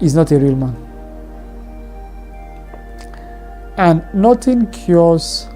is not a real man. And nothing cures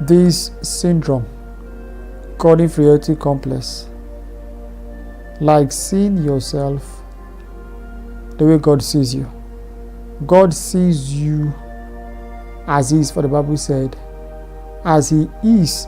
this syndrome called inferiority complex like seeing yourself the way God sees you. God sees you as He is, for the Bible said, as He is,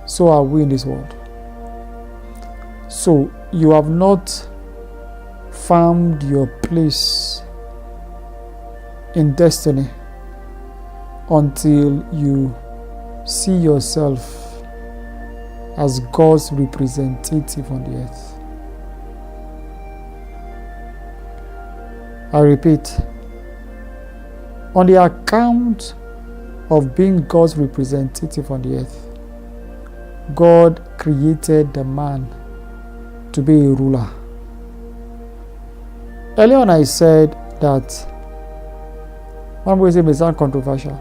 so are we in this world. So you have not found your place in destiny until you see yourself as God's representative on the earth. I repeat, on the account of being God's representative on the earth, God created the man to be a ruler. Earlier on I said that one way it may sound controversial.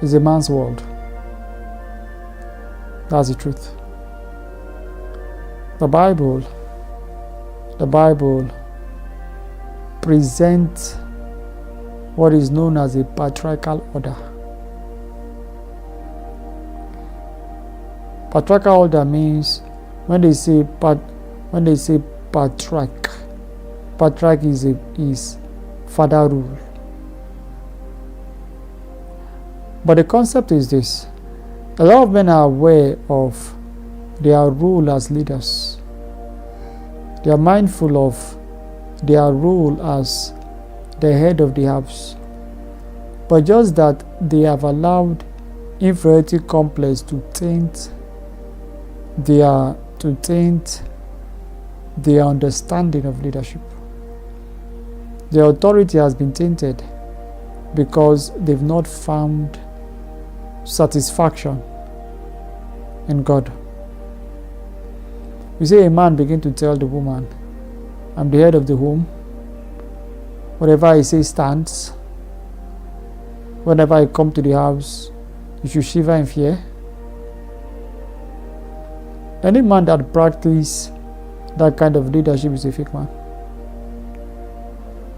It's a man's world. That's the truth. The Bible presents what is known as a patriarchal order. Patriarchal order means when they say patriarch is father rule. But the concept is this: a lot of men are aware of their role as leaders. They are mindful of their role as the head of the house. But just that they have allowed inferiority complex to taint their understanding of leadership. Their authority has been tainted because they've not found satisfaction in God. You see a man begin to tell the woman, I'm the head of the home. Whatever I say stands. Whenever I come to the house, you should shiver in fear. Any man that practices that kind of leadership is a fake man.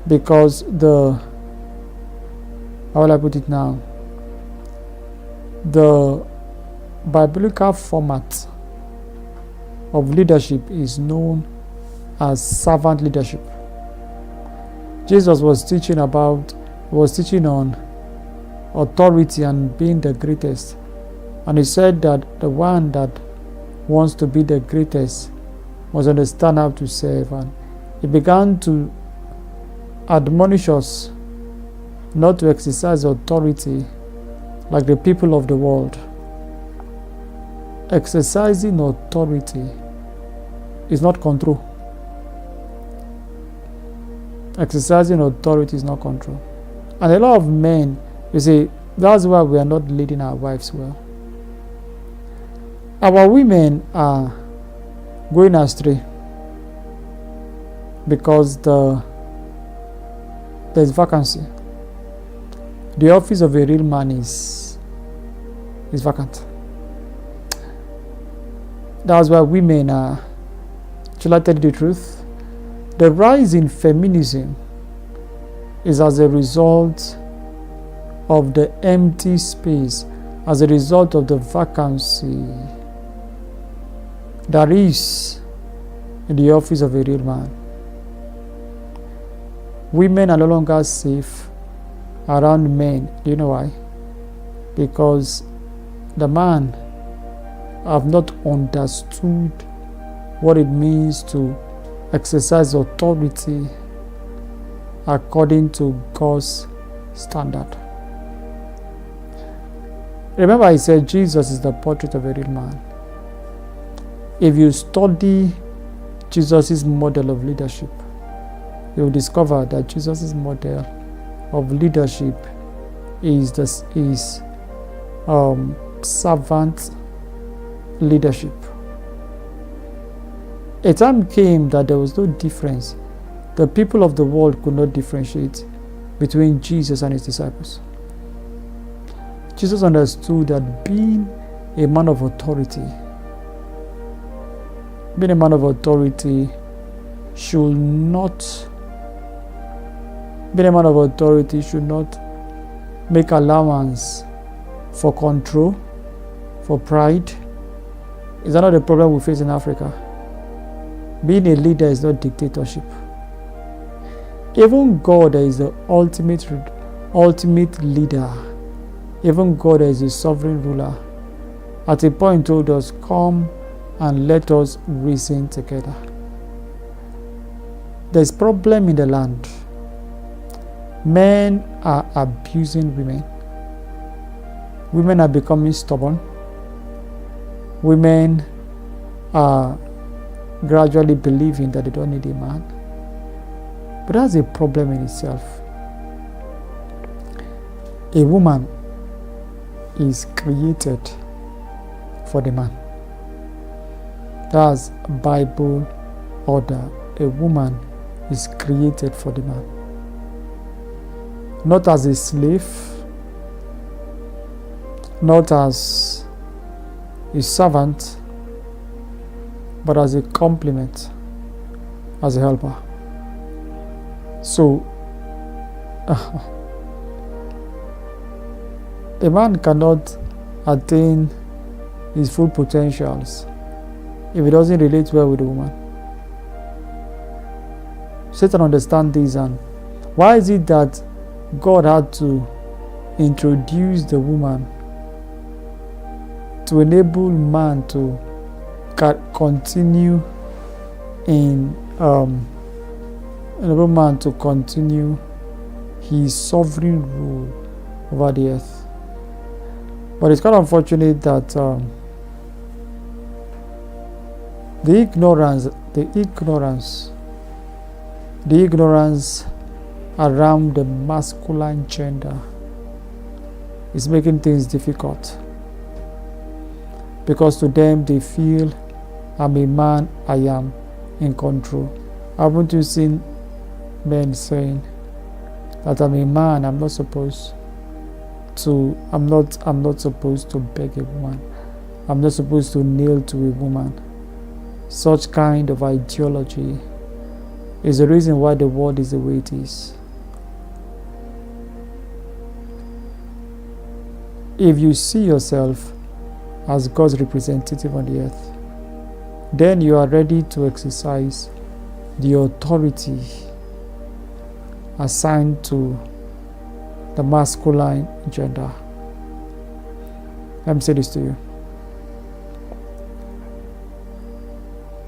Because how will I put it now? The biblical format of leadership is known as servant leadership. Jesus was teaching on authority and being the greatest. And he said that the one that wants to be the greatest must understand how to serve. And he began to admonish us not to exercise authority like the people of the world. Exercising authority is not control. Exercising authority is not control. And a lot of men, you see, that's why we are not leading our wives well. Our women are going astray because there's vacancy. The office of a real man is vacant. That's why women are, shall I tell you the truth? The rise in feminism is as a result of the empty space, as a result of the vacancy that is in the office of a real man. Women are no longer safe around men. Do you know why? Because the man have not understood what it means to exercise authority according to God's standard. Remember, I said Jesus is the portrait of a real man. If you study Jesus' model of leadership, you'll discover that Jesus' model of leadership is servant leadership. A time came that there was no difference. The people of the world could not differentiate between Jesus and his disciples. Jesus understood that being a man of authority should not, being a man of authority, should not make allowance for control, for pride. Is that not the problem we face in Africa? Being a leader is not dictatorship. Even God, that is the ultimate leader, even God, that is the sovereign ruler, at a point told us, come and let us reason together. There's problem in the land. Men are abusing women. Women are becoming stubborn. Women are gradually believing that they don't need a man. But that's a problem in itself. A woman is created for the man. That's Bible order. A woman is created for the man. Not as a slave, not as a servant, but as a complement, as a helper. So, a man cannot attain his full potentials if he doesn't relate well with a woman. Satan understands this, and why is it that God had to introduce the woman to enable man to continue enable man to continue his sovereign rule over the earth? But it's kind of unfortunate that the ignorance around the masculine gender is making things difficult, because to them they feel, I'm a man, I am in control. Haven't you seen men saying that I'm a man, I'm not supposed to beg a woman, I'm not supposed to kneel to a woman? Such kind of ideology is the reason why the world is the way it is. If you see yourself as God's representative on the earth, then you are ready to exercise the authority assigned to the masculine gender. Let me say this to you.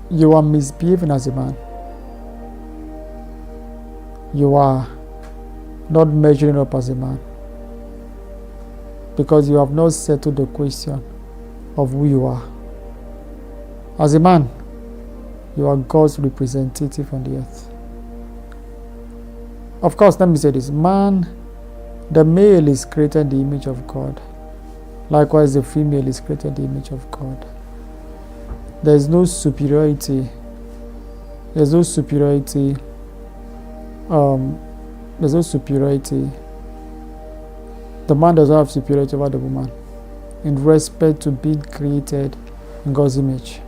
You are misbehaving as a man. You are not measuring up as a man, because you have not settled the question of who you are. As a man, you are God's representative on the earth. Of course, let me say this. Man, the male is created in the image of God. Likewise, the female is created in the image of God. There is no superiority. There's no superiority. The man does not have superiority over the woman in respect to being created in God's image.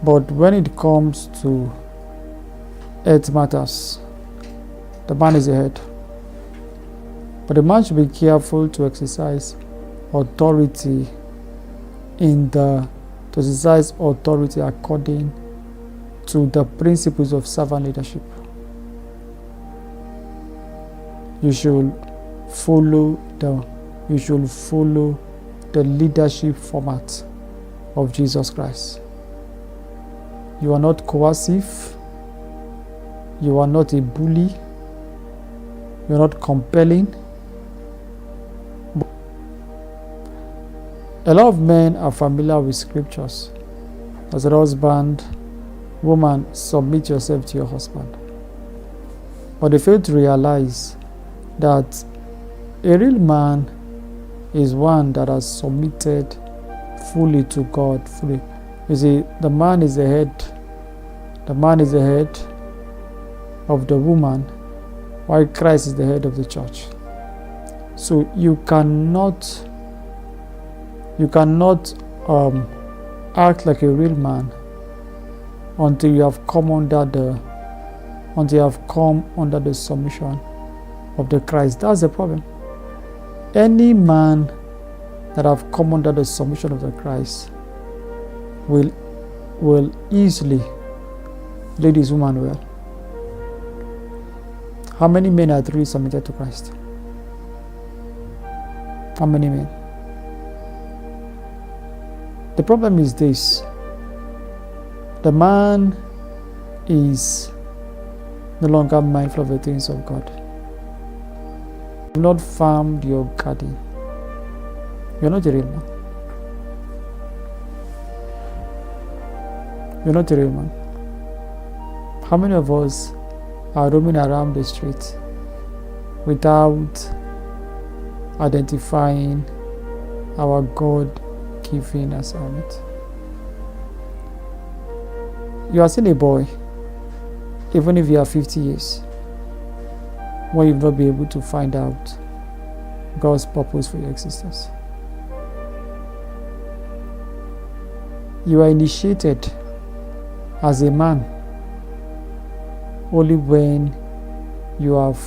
But when it comes to earth matters, the man is the head. But the man should be careful to exercise authority according to the principles of servant leadership. You should follow the leadership format of Jesus Christ. You are not coercive. You are not a bully. You are not compelling. A lot of men are familiar with scriptures. As a husband, woman, submit yourself to your husband. But they fail to realize that a real man is one that has submitted fully to God. Fully. You see, the man is the head. The man is the head of the woman, while Christ is the head of the church. So you cannot act like a real man until you have come under the submission of the Christ. That's the problem. Any man that have come under the submission of the Christ will easily lead his woman well. How many men are truly submitted to Christ? How many men? The problem is this: the man is no longer mindful of the things of God. You have not farmed your garden. You're not a real man. You're not a real man. How many of us are roaming around the street without identifying our God-given assignment? You are still a boy, even if you are 50 years, when you will not be able to find out God's purpose for your existence. You are initiated as a man only when you have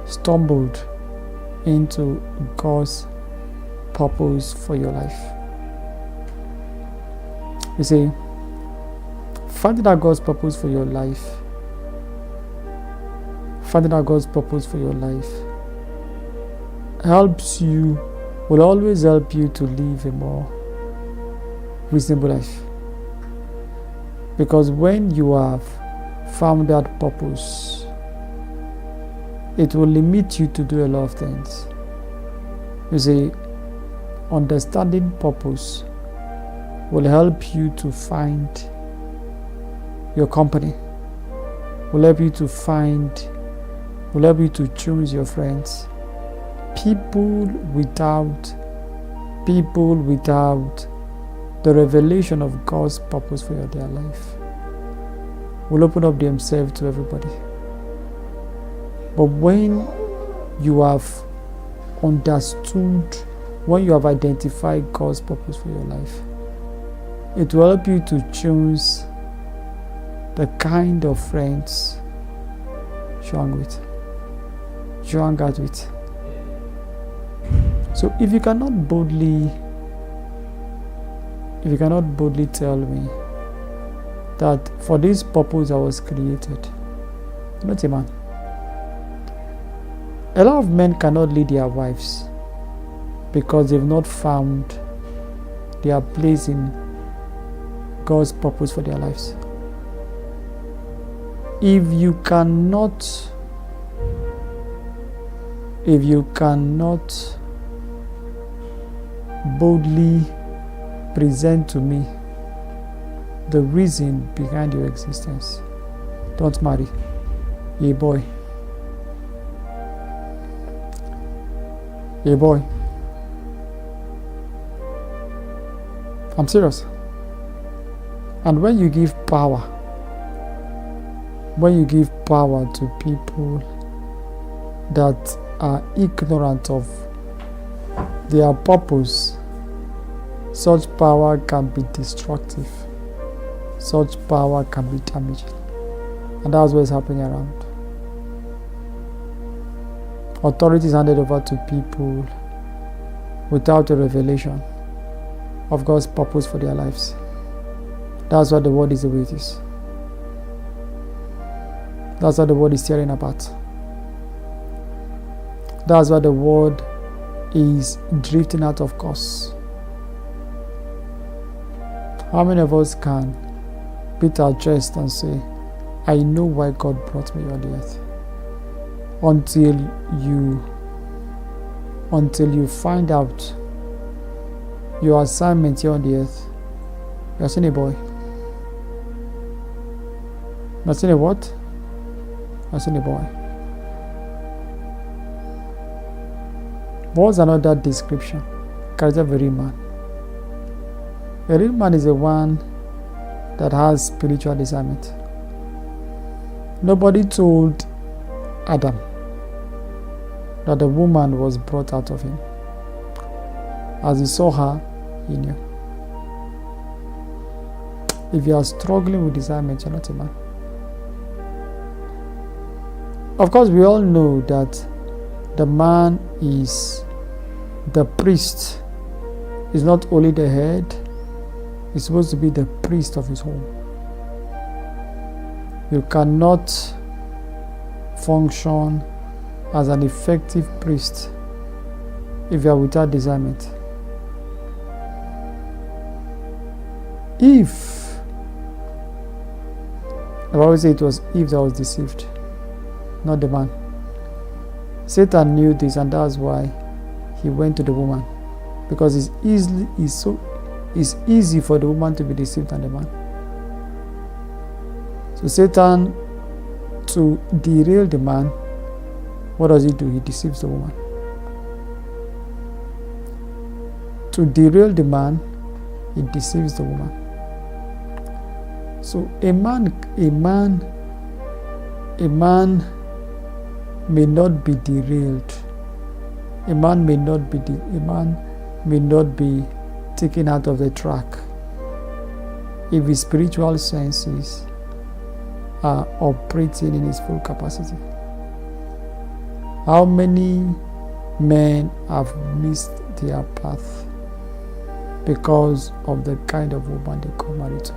stumbled into God's purpose for your life. You see, finding out God's purpose for your life, will always help you to live a more reasonable life. Because when you have found that purpose, it will limit you to do a lot of things. You see, understanding purpose will help you to find your company, will help you to choose your friends. People without the revelation of God's purpose for their life will open up themselves to everybody. But when you have understood, when you have identified God's purpose for your life, it will help you to choose the kind of friends you hang out with. So if you cannot boldly tell me that for this purpose I was created, you're not a man. A lot of men cannot lead their wives because they've not found their place in God's purpose for their lives. If you cannot boldly present to me the reason behind your existence, don't marry. You're a boy. I'm serious. And when you give power to people that are ignorant of their purpose, such power can be destructive. Such power can be damaging. And that's what is happening around. Authority is handed over to people without a revelation of God's purpose for their lives. That's why the world is the way it is. That's why the world is tearing apart. That's why the world is drifting out of course. How many of us can beat our chest and say, I know why God brought me on the earth? Until you find out your assignment here on the earth. You're still a boy. You're still a what? You're still a boy. What's another description? Character of a real man. A real man is the one that has spiritual discernment. Nobody told Adam that the woman was brought out of him. As he saw her, he knew. If you are struggling with discernment, you're not a man. Of course, we all know that the man is the priest. He's not only the head, he's supposed to be the priest of his home. You cannot function as an effective priest if you are without discernment. If the Bible says it was Eve that was deceived, not the man. Satan knew this, and that's why he went to the woman, because it's easy for the woman to be deceived than the man. So Satan, to derail the man, what does he do? He deceives the woman. To derail the man, he deceives the woman. So a man may not be derailed. A man may not be taken out of the track if his spiritual senses are operating in his full capacity. How many men have missed their path because of the kind of woman they got married to?